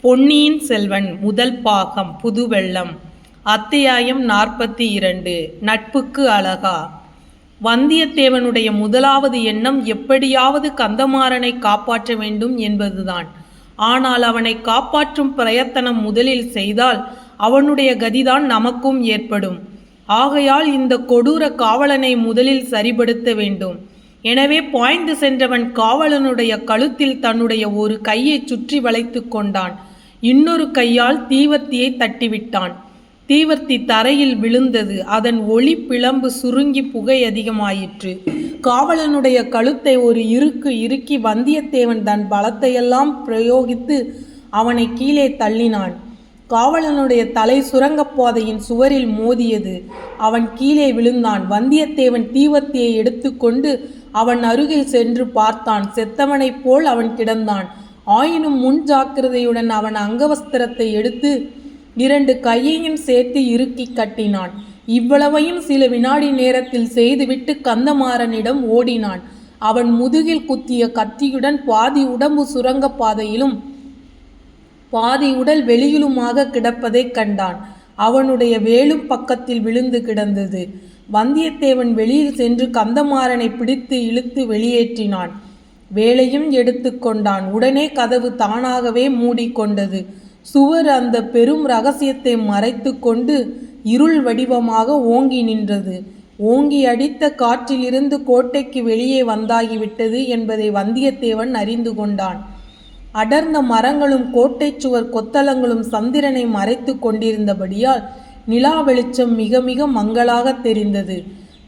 பொன்னியின் செல்வன் முதல் பாகம் புதுவெள்ளம். அத்தியாயம் 42. நட்புக்கு அழகா. வந்தியத்தேவனுடைய முதலாவது எண்ணம் எப்படியாவது கந்தமாறனை காப்பாற்ற வேண்டும் என்பதுதான். ஆனால் அவனை காப்பாற்றும் பிரயத்தனம் முதலில் செய்தால் அவனுடைய கதிதான் நமக்கும் ஏற்படும். ஆகையால் இந்த கொடூர காவலனை முதலில் சரிபடுத்த வேண்டும். எனவே பாய்ந்து சென்றவன் காவலனுடைய கழுத்தில் தன்னுடைய ஒரு கையை சுற்றி வளைத்து கொண்டான். இன்னொரு கையால் தீவர்த்தியை தட்டிவிட்டான். தீவர்த்தி தரையில் விழுந்தது. அதன் ஒளி பிளம்பு சுருங்கி புகை அதிகமாயிற்று. காவலனுடைய கழுத்தை ஒரு இறுக்கி வந்தியத்தேவன் தன் பலத்தையெல்லாம் பிரயோகித்து அவனை கீழே தள்ளினான். காவலனுடைய தலை சுரங்கப்பாதையின் சுவரில் மோதியது. அவன் கீழே விழுந்தான். வந்தியத்தேவன் தீவர்த்தியை எடுத்துக்கொண்டு அவன் அருகில் சென்று பார்த்தான். செத்தவனைப் போல் அவன் கிடந்தான். ஆயினும் முன் ஜாக்கிரதையுடன் அவன் அங்கவஸ்திரத்தை எடுத்து 2 கையையும் சேர்த்து இறுக்கி கட்டினான். இவ்வளவையும் சில வினாடி நேரத்தில் செய்துவிட்டு கந்தமாறனிடம் ஓடினான். அவன் முதுகில் குத்திய கத்தியுடன் பாதி உடம்பு சுரங்கப்பாதையிலும் பாதி உடல் வெளியிலுமாக கிடப்பதைக் கண்டான். அவனுடைய வேலும் பக்கத்தில் விழுந்து கிடந்தது. வந்தியத்தேவன் வெளியில் சென்று கந்தமாறனை பிடித்து இழுத்து வெளியேற்றினான். வேலையும் எடுத்து கொண்டான். உடனே கதவு தானாகவே மூடிக்கொண்டது. சுவர் அந்த பெரும் ரகசியத்தை மறைத்து கொண்டு இருள் வடிவமாக ஓங்கி நின்றது. ஓங்கி அடித்த காற்றிலிருந்து கோட்டைக்கு வெளியே வந்தாகிவிட்டது என்பதை வந்தியத்தேவன் அறிந்து கொண்டான். அடர்ந்த மரங்களும் கோட்டை சுவர் கொத்தளங்களும் சந்திரனை மறைத்து கொண்டிருந்தபடியால் நிலா வெளிச்சம் மிக மிக மங்களாக தெரிந்தது.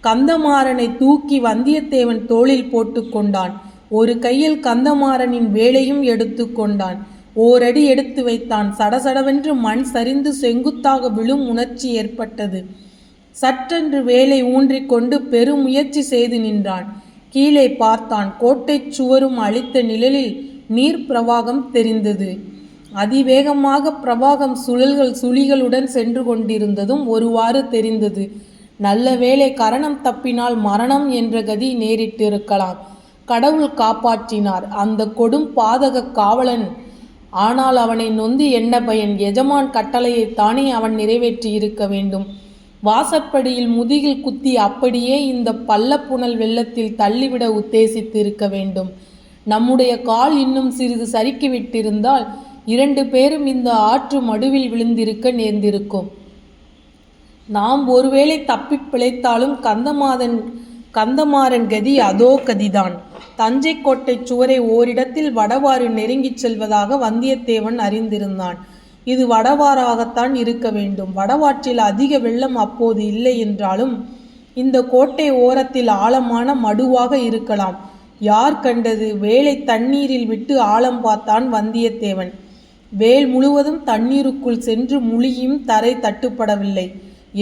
கந்தமாறனை தூக்கி வந்தியத்தேவன் தோளில் போட்டு கொண்டான். ஒரு கையில் கந்தமாறனின் வேலையும் எடுத்து கொண்டான். ஓரடி எடுத்து வைத்தான். சடசடவென்று மண் சரிந்து செங்குத்தாக விழும் உணர்ச்சி ஏற்பட்டது. சற்றென்று வேலை ஊன்றிக்கொண்டு பெருமுயற்சி செய்து நின்றான். கீழே பார்த்தான். கோட்டை சுவரும் அளித்த நிழலில் நீர் பிரவாகம் தெரிந்தது. அதிவேகமாக பிரவாகம் சுழிகளுடன் சென்று கொண்டிருந்ததும் ஒருவாறு தெரிந்தது. நல்ல வேளை கரணம் தப்பினால் மரணம் என்ற கதி நேரிட்டிருக்கலாம். கடவுள் காப்பாற்றினார் அந்த கொடும் பாதக காவலன். ஆனால் அவனை நொந்து என்ன பயன்? எஜமான் கட்டளையைத்தானே அவன் நிறைவேற்றி இருக்க வேண்டும். வாசற்படியில் முதுகில் குத்தி அப்படியே இந்த பள்ளப்புணல் வெள்ளத்தில் தள்ளிவிட உத்தேசித்து இருக்க வேண்டும். நம்முடைய கால் இன்னும் சிறிது சறுக்கிவிட்டிருந்தால் 2 பேரும் இந்த ஆற்று மடுவில் விழுந்திருக்க நேர்ந்திருக்கும். நாம் ஒருவேளை தப்பி பிழைத்தாலும் கந்தமாறன் கதி அதோ கதிதான். தஞ்சை கோட்டை சுவரை ஓரிடத்தில் வடவாறு நெருங்கிச் செல்வதாக வந்தியத்தேவன் அறிந்திருந்தான். இது வடவாறாகத்தான் இருக்க வேண்டும். வடவாற்றில் அதிக வெள்ளம் அப்போது இல்லை என்றாலும் இந்த கோட்டை ஓரத்தில் ஆழமான மடுவாக இருக்கலாம். யார் கண்டது? வேலை தண்ணீரில் விட்டு ஆழம் பார்த்தான் வந்தியத்தேவன். வேல் முழுவதும் தண்ணீருக்குள் சென்று முழுகியும் தரை தட்டுப்படவில்லை.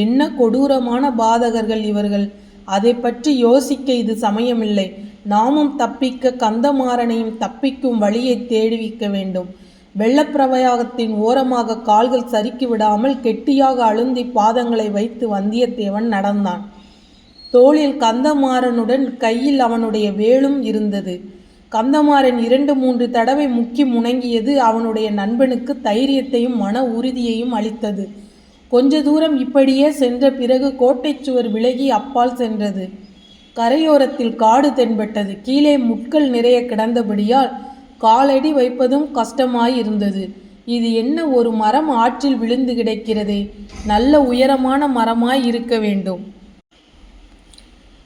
என்ன கொடூரமான பாதகர்கள் இவர்கள்! அதை பற்றி யோசிக்க இது சமயமில்லை. நாமும் தப்பிக்க கந்தமாறனையும் தப்பிக்கும் வழியை தேடிவிக்க வேண்டும். வெள்ளப்பிரவாகத்தின் ஓரமாக கால்கள் சறுக்கி விடாமல் கெட்டியாக அழுந்தி பாதங்களை வைத்து வந்தியத்தேவன் நடந்தான். தோளில் கந்தமாறனுடன் கையில் அவனுடைய வேலும் இருந்தது. கந்தமாறன் 2-3 தடவை முக்கி முணங்கியது அவனுடைய நண்பனுக்கு தைரியத்தையும் மன உறுதியையும் அளித்தது. கொஞ்ச தூரம் இப்படியே சென்ற பிறகு கோட்டை சுவர் விலகி அப்பால் சென்றது. கரையோரத்தில் காடு தென்பட்டது. கீழே முட்கள் நிறைய கிடந்தபடியால் காலடி வைப்பதும் கஷ்டமாயிருந்தது. இது என்ன, ஒரு மரம் ஆற்றில் விழுந்து கிடக்கிறதே! நல்ல உயரமான மரமாய் இருக்க வேண்டும்.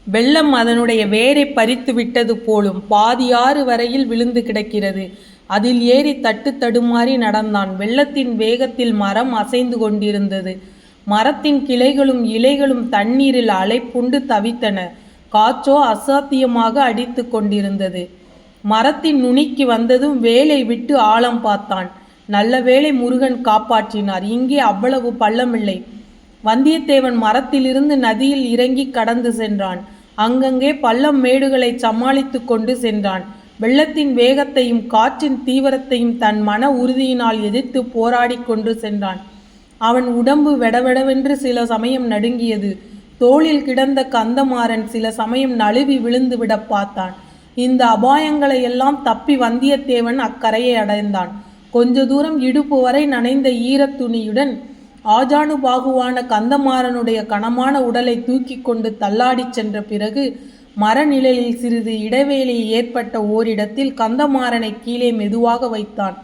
வெள்ளம் அதனுடைய வேரை பறித்து விட்டது போலும். பாதி ஆறு வரையில் விழுந்து கிடக்கிறது. அதில் ஏறி தட்டு தடுமாறி நடந்தான். வெள்ளத்தின் வேகத்தில் மரம் அசைந்து கொண்டிருந்தது. மரத்தின் கிளைகளும் இலைகளும் தண்ணீரில் அலைப்புண்டு தவித்தன. காற்றோ அசாத்தியமாக அடித்து கொண்டிருந்தது. மரத்தின் நுனிக்கு வந்ததும் வேலை விட்டு ஆழம் பார்த்தான். நல்ல வேளை முருகன் காப்பாற்றினார். இங்கே அவ்வளவு பள்ளமில்லை. வந்தியத்தேவன் மரத்திலிருந்து நதியில் இறங்கி கடந்து சென்றான். அங்கங்கே பள்ளம் மேடுகளை சமாளித்து கொண்டு சென்றான். வெள்ளத்தின் வேகத்தையும் காற்றின் தீவிரத்தையும் தன் மன உறுதியினால் எதிர்த்து போராடி கொண்டு சென்றான். அவன் உடம்பு வெடவெடவென்று சில சமயம் நடுங்கியது. தோளில் கிடந்த கந்தமாறன் சில சமயம் நழுவி விழுந்து விட பார்த்தான். இந்த அபாயங்களை எல்லாம் தப்பி வந்தியத்தேவன் அக்கரையை அடைந்தான். கொஞ்ச தூரம் இடுப்பு வரை நனைந்த ஈரத் துணியுடன் ஆஜானுபாகுவான கந்தமாறனுடைய கனமான உடலை தூக்கி கொண்டு தள்ளாடிச் சென்ற பிறகு மரநிழலில் சிறிது இடைவேளை ஏற்பட்ட ஓரிடத்தில் கந்தமாறனை கீழே மெதுவாக வைத்தான்.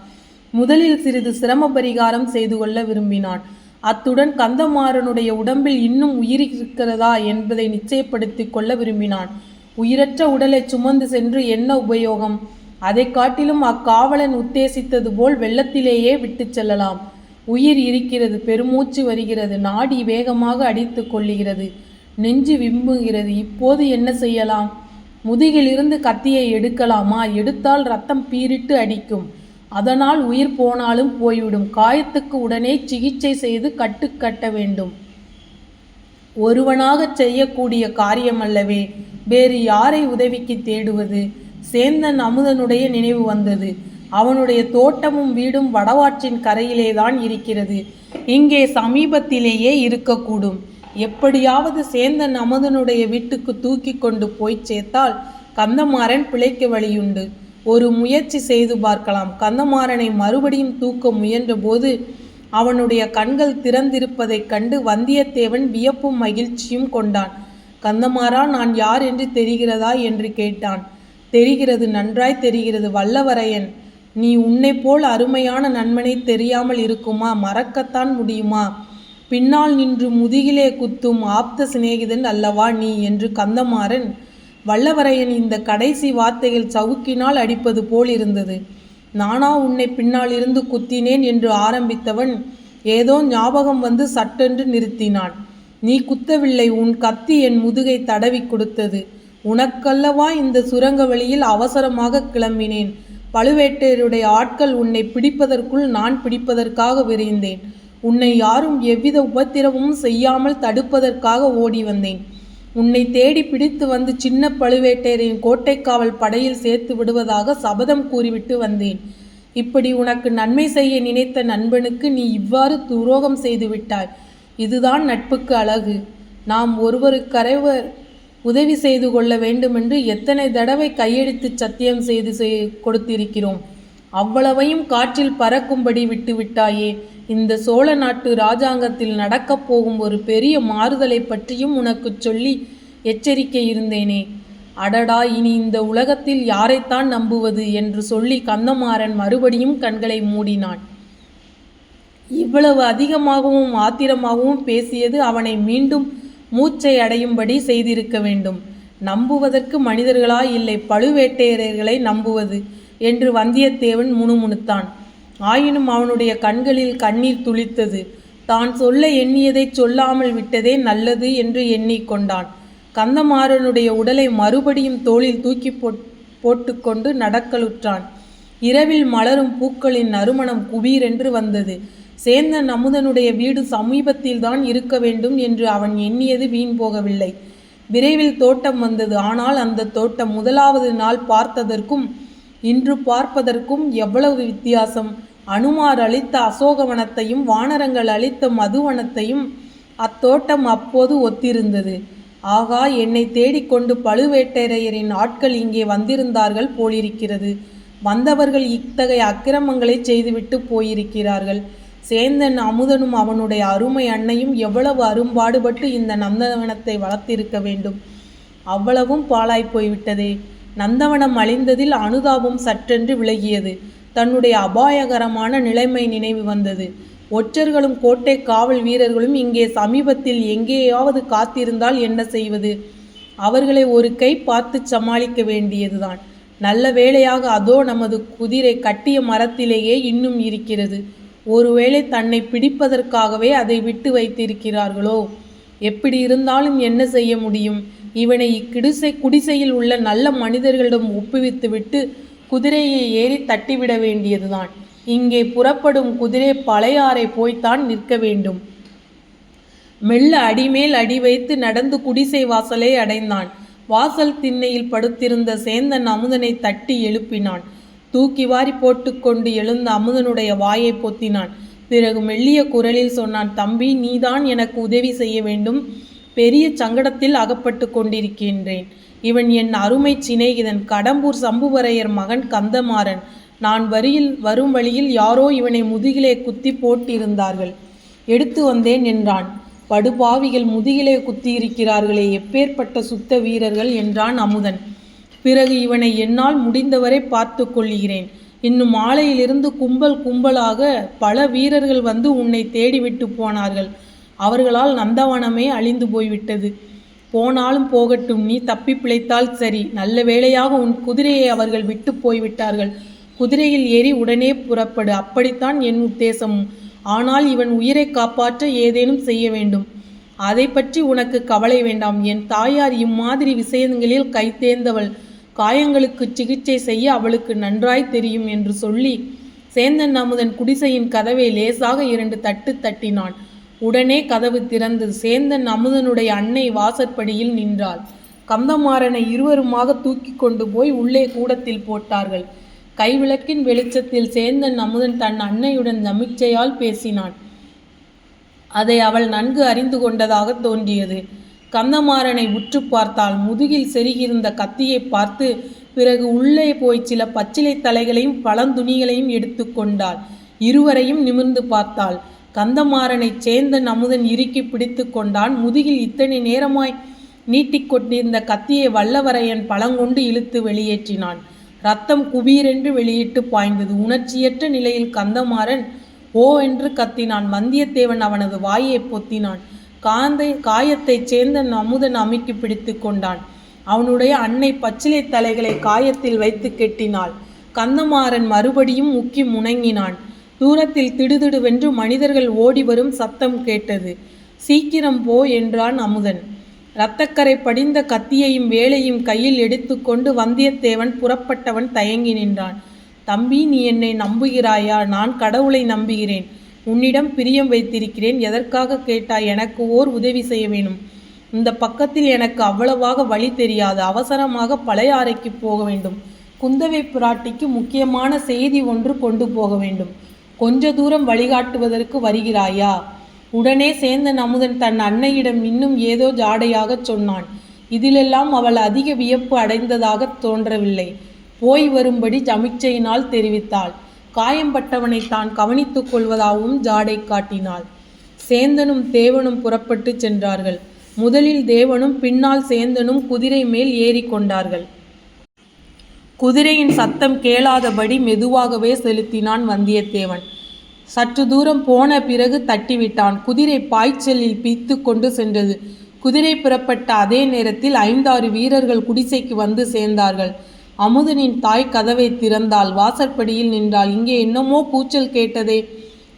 முதலில் சிறிது சிரம பரிகாரம் செய்து கொள்ள விரும்பினான். அத்துடன் கந்தமாறனுடைய உடம்பில் இன்னும் உயிர் இருக்கிறதா என்பதை நிச்சயப்படுத்தி கொள்ள விரும்பினான். உயிரற்ற உடலை சுமந்து சென்று என்ன உபயோகம்? அதை காட்டிலும் அக்காவலன் உத்தேசித்தது போல் வெள்ளத்திலேயே விட்டு செல்லலாம். உயிர் இருக்கிறது, பெருமூச்சு வருகிறது, நாடி வேகமாக அடித்து கொள்ளுகிறது, நெஞ்சு விம்புகிறது. இப்போது என்ன செய்யலாம்? முதுகிலிருந்து கத்தியை எடுக்கலாமா? எடுத்தால் ரத்தம் பீரிட்டு அடிக்கும். அதனால் உயிர் போனாலும் போய்விடும். காயத்துக்கு உடனே சிகிச்சை செய்து கட்ட வேண்டும். ஒருவனாக செய்யக்கூடிய காரியமல்லவே, வேறு யாரை உதவிக்கு தேடுவது? சேந்தன் அமுதனுடைய நினைவு வந்தது. அவனுடைய தோட்டமும் வீடும் வடவாற்றின் கரையிலேதான் இருக்கிறது. இங்கே சமீபத்திலேயே இருக்கக்கூடும். எப்படியாவது சேந்தன் அமுதனுடைய வீட்டுக்கு தூக்கி கொண்டு போய் சேர்த்தால் கந்தமாறன் பிழைக்க வழியுண்டு. ஒரு முயற்சி செய்து பார்க்கலாம். கந்தமாறனை மறுபடியும் தூக்க முயன்றபோது அவனுடைய கண்கள் திறந்திருப்பதைக் கண்டு வந்தியத்தேவன் வியப்பும் மகிழ்ச்சியும் கொண்டான். கந்தமாறா, நான் யார் என்று தெரிகிறதா என்று கேட்டான். தெரிகிறது, நன்றாய் தெரிகிறது வல்லவரையன். நீ உன்னை போல் அருமையான நண்பனை தெரியாமல் இருக்குமா? மறக்கத்தான் முடியுமா? பின்னால் நின்று முதுகிலே குத்தும் ஆப்த சிநேகிதன் அல்லவா நீ என்று கந்தமாறன் வல்லவரையன் இந்த கடைசி வார்த்தைகள் சவுக்கினால் அடிப்பது போல் இருந்தது. நானா உன்னை பின்னால் இருந்து குத்தினேன் என்று ஆரம்பித்தவன் ஏதோ ஞாபகம் வந்து சட்டென்று நிறுத்தினான். நீ குத்தவில்லை, உன் கத்தி என் முதுகை தடவி கொடுத்தது. உனக்கல்லவா இந்த சுரங்க வழியில் அவசரமாக கிளம்பினேன். பழுவேட்டையருடைய ஆட்கள் உன்னை பிடிப்பதற்குள் நான் பிடிப்பதற்காக விரைந்தேன். உன்னை யாரும் எவ்வித உபத்திரவமும் செய்யாமல் தடுப்பதற்காக ஓடி வந்தேன். உன்னை தேடி பிடித்து வந்து சின்ன பழுவேட்டையரின் கோட்டைக்காவல் படையில் சேர்த்து விடுவதாக சபதம் கூறிவிட்டு வந்தேன். இப்படி உனக்கு நன்மை செய்ய நினைத்த நண்பனுக்கு நீ இவ்வாறு துரோகம் செய்து விட்டாய். இதுதான் நட்புக்கு அழகு. நாம் ஒருவருக்கொருவர் உதவி செய்து கொள்ள வேண்டுமென்று எத்தனை தடவை கையெடுத்து சத்தியம் செய்து கொடுத்திருக்கிறோம். அவ்வளவையும் காற்றில் பறக்கும்படி விட்டு விட்டாயே. இந்த சோழ நாட்டு இராஜாங்கத்தில் நடக்கப் போகும் ஒரு பெரிய மாறுதலை பற்றியும் உனக்கு சொல்லி எச்சரிக்கை இருந்தேனே. அடடா, இனி இந்த உலகத்தில் யாரைத்தான் நம்புவது என்று சொல்லி கந்தமாறன் மறுபடியும் கண்களை மூடினான். இவ்வளவு அதிகமாகவும் ஆத்திரமாகவும் பேசியது அவனை மீண்டும் மூச்சை அடையும்படி செய்திருக்க வேண்டும். நம்புவதற்கு மனிதர்களா இல்லை, பழுவேட்டையர்களை நம்புவது என்று வந்தியத்தேவன் முணுமுணுத்தான். ஆயினும் அவனுடைய கண்களில் கண்ணீர் துளித்தது. தான் சொல்ல எண்ணியதை சொல்லாமல் விட்டதே நல்லது என்று எண்ணிக்கொண்டான். கந்தமாறனுடைய உடலை மறுபடியும் தோளில் தூக்கி போட்டுக்கொண்டு நடக்கலுற்றான். இரவில் மலரும் பூக்களின் நறுமணம் குபீரென்று வந்தது. சேந்தன் அமுதனுடைய வீடு சமீபத்தில்தான் இருக்க வேண்டும் என்று அவன் எண்ணியது வீண் போகவில்லை. விரைவில் தோட்டம் வந்தது. ஆனால் அந்த தோட்டம் முதலாவது நாள் பார்த்ததற்கும் இன்று பார்ப்பதற்கும் எவ்வளவு வித்தியாசம்! அனுமார் அளித்த அசோகவனத்தையும் வானரங்கள் அளித்த மதுவனத்தையும் அத்தோட்டம் அப்போது ஒத்திருந்தது. ஆகா, என்னை தேடிக்கொண்டு பழுவேட்டரையரின் ஆட்கள் இங்கே வந்திருந்தார்கள் போலிருக்கிறது. வந்தவர்கள் இத்தகைய அக்கிரமங்களை செய்துவிட்டு போயிருக்கிறார்கள். சேந்தன் அமுதனும் அவனுடைய அருமை அன்னையும் எவ்வளவு அரும்பாடுபட்டு இந்த நந்தவனத்தை வளர்த்திருக்க வேண்டும். அவ்வளவும் பாழாய் போய்விட்டதே. நந்தவனம் அழிந்ததில் அனுதாபம் சற்றென்று விலகியது. தன்னுடைய அபாயகரமான நிலைமை நினைவு வந்தது. ஒற்றர்களும் கோட்டை காவல் வீரர்களும் இங்கே சமீபத்தில் எங்கேயாவது காத்திருந்தால் என்ன செய்வது? அவர்களை ஒரு கை பார்த்து சமாளிக்க வேண்டியதுதான். நல்ல வேளையாக அதோ நமது குதிரை கட்டிய மரத்திலேயே இன்னும் இருக்கிறது. ஒருவேளை தன்னை பிடிப்பதற்காகவே அதை விட்டு வைத்திருக்கிறார்களோ? எப்படி இருந்தாலும் என்ன செய்ய முடியும்? இவனை குடிசையில் உள்ள நல்ல மனிதர்களிடம் ஒப்புவித்துவிட்டு குதிரையை ஏறி தட்டிவிட வேண்டியதுதான். இங்கே புறப்படும் குதிரை பழையாறை போய்த்தான் நிற்க வேண்டும். மெல்ல அடிமேல் அடி வைத்து நடந்து குடிசை வாசலை அடைந்தான். வாசல் திண்ணையில் படுத்திருந்த சேந்தன் அமுதனை தட்டி எழுப்பினான். தூக்கி வாரி போட்டுக்கொண்டு எழுந்த அமுதனுடைய வாயை பொத்தினான். பிறகு மெல்லிய குரலில் சொன்னான், தம்பி, நீதான் எனக்கு உதவி செய்ய வேண்டும். பெரிய சங்கடத்தில் அகப்பட்டு கொண்டிருக்கின்றேன். இவன் என் அருமை சிநேகிதன், கடம்பூர் சம்புவரையர் மகன் கந்தமாறன். நான் வரும் வழியில் யாரோ இவனை முதுகிலே குத்தி போட்டிருந்தார்கள், எடுத்து வந்தேன் என்றான். படுபாவிகள், முதுகிலே குத்தியிருக்கிறார்களே, எப்பேற்பட்ட சுத்த வீரர்கள் என்றான் அமுதன். பிறகு இவனை என்னால் முடிந்தவரை பார்த்து கொள்கிறேன். இன்னும் மாலையிலிருந்து கும்பலாக பல வீரர்கள் வந்து உன்னை தேடிவிட்டு போனார்கள். அவர்களால் நந்தவனமே அழிந்து போய்விட்டது. போனாலும் போகட்டும், நீ தப்பி பிழைத்தால் சரி. நல்ல வேளையாக உன் குதிரையை அவர்கள் விட்டு போய்விட்டார்கள். குதிரையில் ஏறி உடனே புறப்படு. அப்படித்தான் என் உத்தேசமும். ஆனால் இவன் உயிரை காப்பாற்ற ஏதேனும் செய்ய வேண்டும். அதை பற்றி உனக்கு கவலை வேண்டாம். என் தாயார் இம்மாதிரி விஷயங்களில் கைத்தேர்ந்தவள். காயங்களுக்கு சிகிச்சை செய்ய அவளுக்கு நன்றாய் தெரியும் என்று சொல்லி சேந்தன் அமுதன் குடிசையின் கதவை லேசாக 2 தட்டு தட்டினான். உடனே கதவு திறந்தது. சேந்தன் அமுதனுடைய அன்னை வாசற்படியில் நின்றாள். கந்தமாறனை இருவருமாக தூக்கி கொண்டு போய் உள்ளே கூடத்தில் போட்டார்கள். கைவிளக்கின் வெளிச்சத்தில் சேந்தன் அமுதன் தன் அன்னையுடன் சமிக்ஞையால் பேசினான். அதை அவள் நன்கு அறிந்து கொண்டதாக தோன்றியது. கந்தமாறனை உற்று பார்த்தாள். முதுகில் செருகியிருந்த கத்தியை பார்த்து பிறகு உள்ளே போய் சில பச்சிலை தலைகளையும் பழந்துணிகளையும் எடுத்து கொண்டாள். இருவரையும் நிமிர்ந்து பார்த்தாள். கந்தமாறனை சேந்தன் அமுதன் இறுக்கி பிடித்து கொண்டான். முதுகில் இத்தனை நேரமாய் நீட்டிக்கொண்டிருந்த கத்தியை வல்லவரையன் பழங்கொண்டு இழுத்து வெளியேற்றினான். ரத்தம் குபீரென்று வெளியிட்டு பாய்ந்தது. உணர்ச்சியற்ற நிலையில் கந்தமாறன் ஓ என்று கத்தினான். வந்தியத்தேவன் அவனது வாயை பொத்தினான். காயத்தை சேந்தன் அமுதன் அமுக்கி பிடித்து கொண்டான். அவனுடைய அன்னை பச்சிலை தலைகளை காயத்தில் வைத்து கெட்டினாள். கந்தமாறன் மறுபடியும் முக்கி முணங்கினான். தூரத்தில் திடுதிடுவென்று மனிதர்கள் ஓடி வரும் சத்தம் கேட்டது. சீக்கிரம் போ என்றான் அமுதன். இரத்தக்கரை படிந்த கத்தியையும் வேலையும் கையில் எடுத்துக்கொண்டு வந்தியத்தேவன் புறப்பட்டவன் தயங்கி நின்றான். தம்பி, நீ என்னை நம்புகிறாயா? நான் கடவுளை நம்புகிறேன். உன்னிடம் பிரியம் வைத்திருக்கிறேன். எதற்காக கேட்டாய்? எனக்கு ஓர் உதவி செய்ய வேணும். இந்த பக்கத்தில் எனக்கு அவ்வளவாக வழி தெரியாது. அவசரமாக பழையாறைக்கு போக வேண்டும். குந்தவை பிராட்டிக்கு முக்கியமான செய்தி ஒன்று கொண்டு போக வேண்டும். கொஞ்ச தூரம் வழிகாட்டுவதற்கு வருகிறாயா? உடனே சேந்தன் அமுதன் தன் அன்னையிடம் இன்னும் ஏதோ ஜாடையாக சொன்னான். இதிலெல்லாம் அவள் அதிக வியப்பு அடைந்ததாக தோன்றவில்லை. போய் வரும்படி சமிக்ஞையினால் தெரிவித்தாள். காயம்பட்டவனை தான் கவனித்துக் கொள்வதாகவும் ஜாடை காட்டினாள். சேந்தனும் தேவனும் புறப்பட்டு சென்றார்கள். முதலில் தேவனும் பின்னால் சேந்தனும் குதிரை மேல் ஏறி கொண்டார்கள். குதிரையின் சத்தம் கேளாதபடி மெதுவாகவே செலுத்தினான் வந்தியத்தேவன். சற்று தூரம் போன பிறகு தட்டிவிட்டான். குதிரை பாய்ச்சலில் பிய்த்து கொண்டு சென்றது. குதிரை புறப்பட்ட அதே நேரத்தில் 5-6 வீரர்கள் குடிசைக்கு வந்து சேர்ந்தார்கள். அமுதனின் தாய் கதவை திறந்தாள். வாசற்படியில் நின்றாள். இங்கே என்னமோ கூச்சல் கேட்டதே,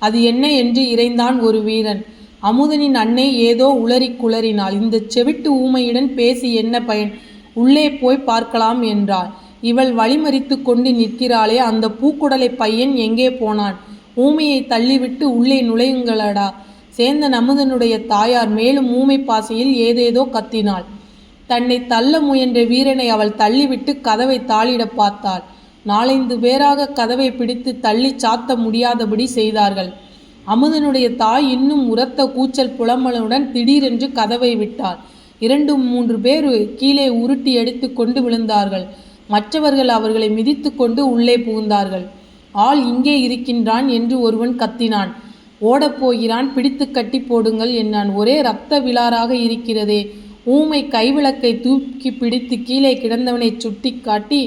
அது என்ன என்று இறைந்தான் ஒரு வீரன். அமுதனின் அன்னை ஏதோ உளறி குளறினாள். இந்த செவிட்டு ஊமையுடன் பேசி என்ன பயன்? உள்ளே போய் பார்க்கலாம் என்றாள். இவள் வழிமறித்து கொண்டு நிற்கிறாளே, அந்த பூக்குடலை பையன் எங்கே போனான்? ஊமையை தள்ளிவிட்டு உள்ளே நுழையுங்களடா. சேந்தன் அமுதனுடைய தாயார் மேலும் ஊமை பாசையில் ஏதேதோ கத்தினாள். தன்னை தள்ள முயன்ற வீரனை அவள் தள்ளிவிட்டு கதவை தாளிட பார்த்தாள். 4-5 பேராக கதவை பிடித்து தள்ளி சாத்த முடியாதபடி செய்தார்கள். அமுதனுடைய தாய் இன்னும் உரத்த கூச்சல் புலம்பலுடன் திடீரென்று கதவை விட்டாள். 2-3 பேர் கீழே உருட்டி எடுத்து கொண்டு விழுந்தார்கள். மற்றவர்கள் அவர்களை மிதித்து கொண்டு உள்ளே புகுந்தார்கள். ஆள் இங்கே இருக்கின்றான் என்று ஒருவன் கத்தினான். ஓடப்போகிறான், பிடித்து கட்டி போடுங்கள் என்றான். ஒரே இரத்த விழாறாக இருக்கிறதே. ஊமை கைவிளக்கை தூக்கி பிடித்து கீழே கிடந்தவனை சுட்டி காட்டி,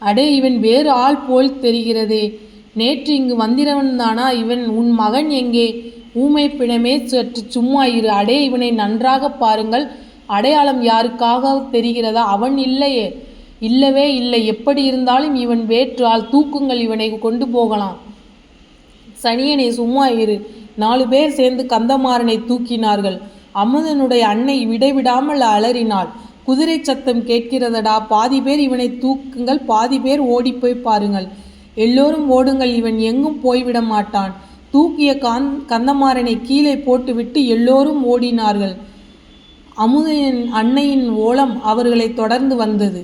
அடே, இவன் வேறு ஆள் போல் தெரிகிறதே. நேற்று இங்கு வந்திரவன்தானா இவன்? உன் மகன் எங்கே? ஊமை பிணமே, சற்று சும்மா இரு. அடே, இவனை நன்றாக பாருங்கள். அடையாளம் யாருக்காக தெரிகிறதா? அவன் இல்லையே. இல்லவே இல்லை. எப்படி இருந்தாலும் இவன் வேற்று ஆள். தூக்குங்கள், இவனை கொண்டு போகலாம். சனியனை, சும்மா இரு. 4 பேர் சேர்ந்து கந்தமாறனை தூக்கினார்கள். அமுதனுடைய அன்னை விடைவிடாமல் அலறினாள். குதிரை சத்தம் கேட்கிறதடா. பாதி பேர் இவனை தூக்குங்கள், பாதி பேர் ஓடிப்போய் பாருங்கள். எல்லோரும் ஓடுங்கள், இவன் எங்கும் போய்விட மாட்டான். தூக்கிய கந்தமாறனை கீழே போட்டுவிட்டு எல்லோரும் ஓடினார்கள். அமுதனின் அன்னையின் ஓலம் அவர்களை தொடர்ந்து வந்தது.